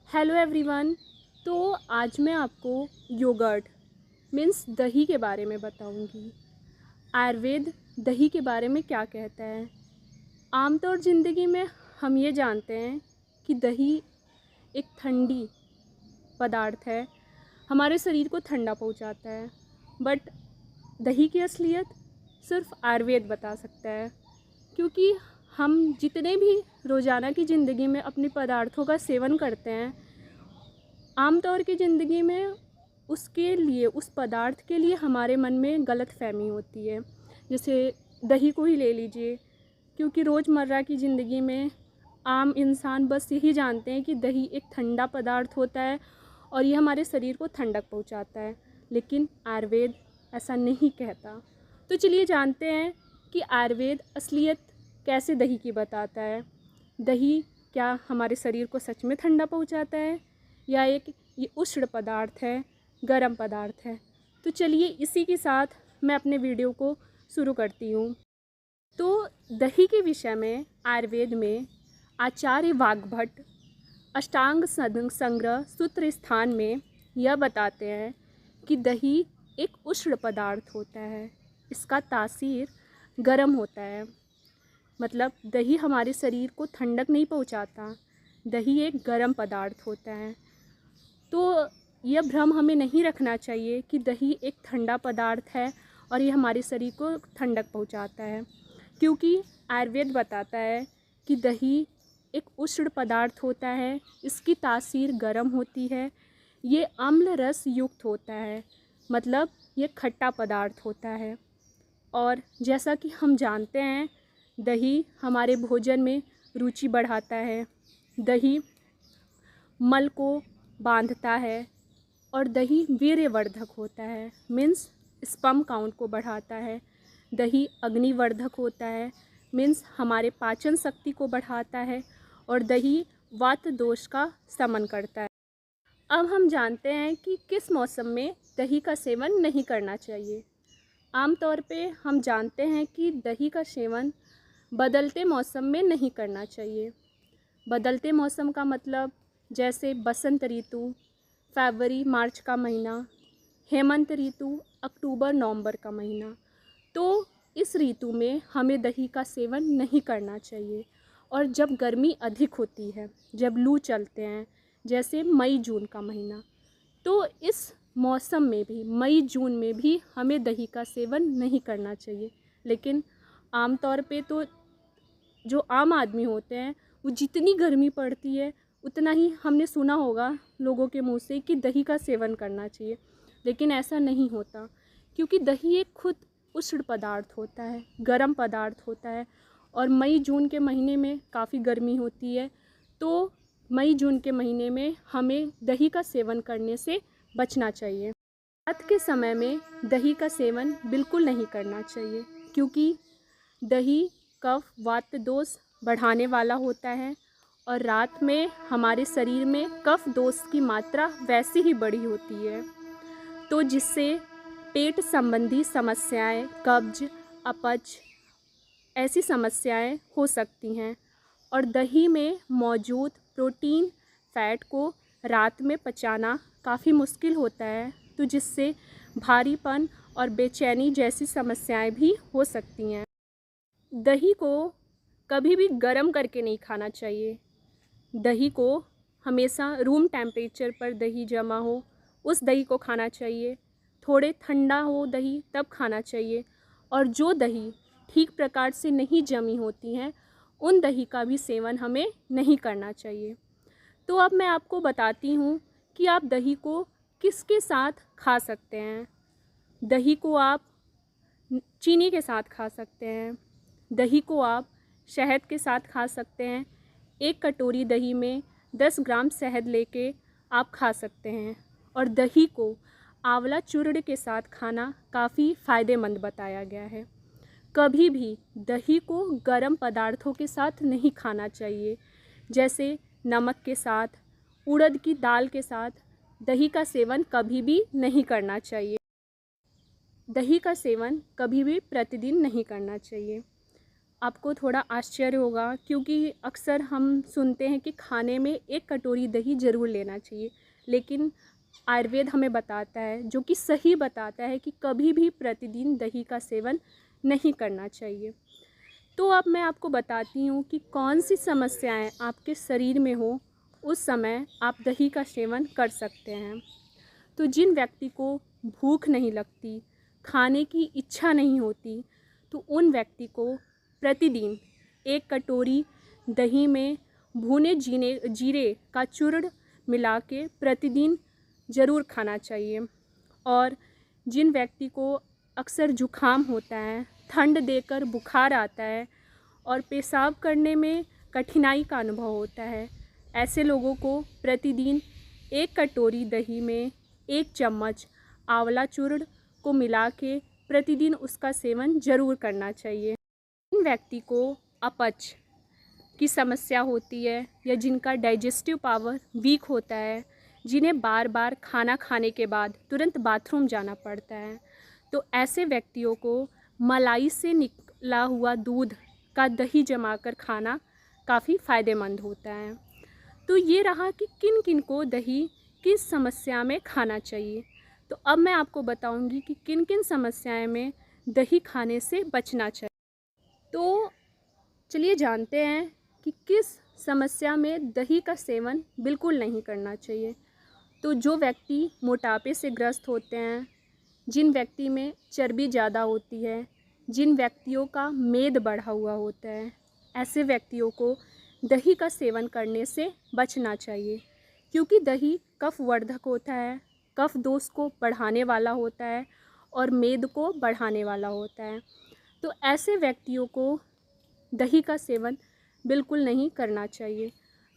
Hello everyone. तो आज मैं आपको योगर्ट मीन्स दही के बारे में बताऊंगी। आयुर्वेद दही के बारे में क्या कहता है। आमतौर ज़िंदगी में हम ये जानते हैं कि दही एक ठंडी पदार्थ है, हमारे शरीर को ठंडा पहुंचाता है। बट दही की असलियत सिर्फ आयुर्वेद बता सकता है, क्योंकि हम जितने भी रोज़ाना की ज़िंदगी में अपने पदार्थों का सेवन करते हैं, आमतौर की ज़िंदगी में उसके लिए, उस पदार्थ के लिए हमारे मन में गलतफहमी होती है। जैसे दही को ही ले लीजिए, क्योंकि रोज़मर्रा की ज़िंदगी में आम इंसान बस यही जानते हैं कि दही एक ठंडा पदार्थ होता है और ये हमारे शरीर को ठंडक पहुंचाता है। लेकिन आयुर्वेद ऐसा नहीं कहता। तो चलिए जानते हैं कि आयुर्वेद असलियत कैसे दही की बताता है। दही क्या हमारे शरीर को सच में ठंडा पहुंचाता है या ये उष्ण पदार्थ है, गर्म पदार्थ है। तो चलिए इसी के साथ मैं अपने वीडियो को शुरू करती हूँ। तो दही के विषय में आयुर्वेद में आचार्य वाग्भट अष्टांग संग्रह सूत्र स्थान में यह बताते हैं कि दही एक उष्ण पदार्थ होता है, इसका तासीर गर्म होता है। मतलब दही हमारे शरीर को ठंडक नहीं पहुंचाता, दही एक गर्म पदार्थ होता है। तो यह भ्रम हमें नहीं रखना चाहिए कि दही एक ठंडा पदार्थ है और ये हमारे शरीर को ठंडक पहुंचाता है, क्योंकि आयुर्वेद बताता है कि दही एक उष्ण पदार्थ होता है, इसकी तासीर गर्म होती है, ये अम्ल रस युक्त होता है, मतलब ये खट्टा पदार्थ होता है। और जैसा कि हम जानते हैं, दही हमारे भोजन में रुचि बढ़ाता है, दही मल को बांधता है और दही वीर्यवर्धक होता है, मीन्स स्पर्म काउंट को बढ़ाता है। दही अग्निवर्धक होता है, मीन्स हमारे पाचन शक्ति को बढ़ाता है। और दही वात दोष का शमन करता है। अब हम जानते हैं कि किस मौसम में दही का सेवन नहीं करना चाहिए। आमतौर पे हम जानते हैं कि दही का सेवन बदलते मौसम में नहीं करना चाहिए। बदलते मौसम का मतलब जैसे बसंत ऋतु फरवरी मार्च का महीना, हेमंत ऋतु अक्टूबर नवंबर का महीना। तो इस ऋतु में हमें दही का सेवन नहीं करना चाहिए। और जब गर्मी अधिक होती है, जब लू चलते हैं, जैसे मई जून का महीना, तो इस मौसम में भी, मई जून में भी हमें दही का सेवन नहीं करना चाहिए। लेकिन आमतौर पे तो जो आम आदमी होते हैं, वो जितनी गर्मी पड़ती है उतना ही हमने सुना होगा लोगों के मुंह से कि दही का सेवन करना चाहिए। लेकिन ऐसा नहीं होता, क्योंकि दही एक खुद उष्ण पदार्थ होता है, गर्म पदार्थ होता है। और मई जून के महीने में काफ़ी गर्मी होती है, तो मई जून के महीने में हमें दही का सेवन करने से बचना चाहिए। रात के समय में दही का सेवन बिल्कुल नहीं करना चाहिए, क्योंकि दही कफ वात दोष बढ़ाने वाला होता है और रात में हमारे शरीर में कफ दोष की मात्रा वैसी ही बढ़ी होती है, तो जिससे पेट संबंधी समस्याएं, कब्ज, अपच ऐसी समस्याएं हो सकती हैं। और दही में मौजूद प्रोटीन फैट को रात में पचाना काफ़ी मुश्किल होता है, तो जिससे भारीपन और बेचैनी जैसी समस्याएं भी हो सकती हैं। दही को कभी भी गर्म करके नहीं खाना चाहिए। दही को हमेशा रूम टेम्परेचर पर दही जमा हो उस दही को खाना चाहिए। थोड़े ठंडा हो दही तब खाना चाहिए। और जो दही ठीक प्रकार से नहीं जमी होती हैं, उन दही का भी सेवन हमें नहीं करना चाहिए। तो अब मैं आपको बताती हूँ कि आप दही को किसके साथ खा सकते हैं। दही को आप चीनी के साथ खा सकते हैं, दही को आप शहद के साथ खा सकते हैं। एक कटोरी दही में 10 ग्राम शहद लेके आप खा सकते हैं। और दही को आंवला चूर्ण के साथ खाना काफ़ी फ़ायदेमंद बताया गया है। कभी भी दही को गर्म पदार्थों के साथ नहीं खाना चाहिए, जैसे नमक के साथ, उड़द की दाल के साथ दही का सेवन कभी भी नहीं करना चाहिए। दही का सेवन कभी भी प्रतिदिन नहीं करना चाहिए। आपको थोड़ा आश्चर्य होगा, क्योंकि अक्सर हम सुनते हैं कि खाने में 1 कटोरी दही ज़रूर लेना चाहिए, लेकिन आयुर्वेद हमें बताता है, जो कि सही बताता है, कि कभी भी प्रतिदिन दही का सेवन नहीं करना चाहिए। तो अब मैं आपको बताती हूँ कि कौन सी समस्याएं आपके शरीर में हो, उस समय आप दही का सेवन कर सकते हैं। तो जिन व्यक्ति को भूख नहीं लगती, खाने की इच्छा नहीं होती, तो उन व्यक्ति को प्रतिदिन 1 कटोरी दही में भुने जीरे का चूर्ण मिला के प्रतिदिन ज़रूर खाना चाहिए। और जिन व्यक्ति को अक्सर जुखाम होता है, ठंड देकर बुखार आता है और पेशाब करने में कठिनाई का अनुभव होता है, ऐसे लोगों को प्रतिदिन 1 कटोरी दही में 1 चम्मच आंवला चूर्ण को मिला के प्रतिदिन उसका सेवन ज़रूर करना चाहिए। जिन व्यक्ति को अपच की समस्या होती है, या जिनका डाइजेस्टिव पावर वीक होता है, जिन्हें बार बार खाना खाने के बाद तुरंत बाथरूम जाना पड़ता है, तो ऐसे व्यक्तियों को मलाई से निकला हुआ दूध का दही जमाकर खाना काफ़ी फ़ायदेमंद होता है। तो ये रहा कि किन किन को दही किस समस्या में खाना चाहिए। तो अब मैं आपको बताऊंगी कि किन किन समस्याएं में दही खाने से बचना चाहिए। तो चलिए जानते हैं कि किस समस्या में दही का सेवन बिल्कुल नहीं करना चाहिए। तो जो व्यक्ति मोटापे से ग्रस्त होते हैं, जिन व्यक्ति में चर्बी ज़्यादा होती है, जिन व्यक्तियों का मेद बढ़ा हुआ होता है, ऐसे व्यक्तियों को दही का सेवन करने से बचना चाहिए, क्योंकि दही कफवर्धक होता है, कफ दोष को बढ़ाने वाला होता है और मेद को बढ़ाने वाला होता है। तो ऐसे व्यक्तियों को दही का सेवन बिल्कुल नहीं करना चाहिए।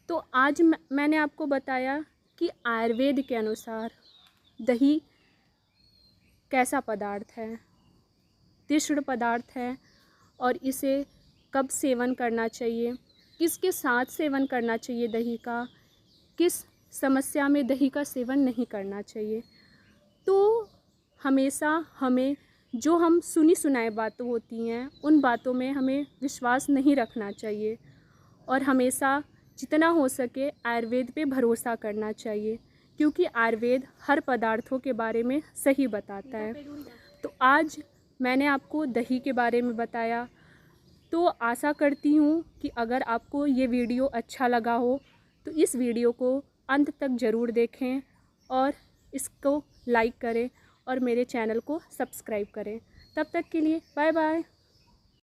तो आज मैंने आपको बताया कि आयुर्वेद के अनुसार दही कैसा पदार्थ है, तीक्ष्ण पदार्थ है, और इसे कब सेवन करना चाहिए, किसके साथ सेवन करना चाहिए दही का, किस समस्या में दही का सेवन नहीं करना चाहिए। तो हमेशा हमें जो हम सुनी सुनाई बातें होती हैं, उन बातों में हमें विश्वास नहीं रखना चाहिए, और हमेशा जितना हो सके आयुर्वेद पे भरोसा करना चाहिए, क्योंकि आयुर्वेद हर पदार्थों के बारे में सही बताता है। तो आज मैंने आपको दही के बारे में बताया। तो आशा करती हूँ कि अगर आपको ये वीडियो अच्छा लगा हो, तो इस वीडियो को अंत तक ज़रूर देखें और इसको लाइक करें और मेरे चैनल को सब्सक्राइब करें। तब तक के लिए बाय बाय।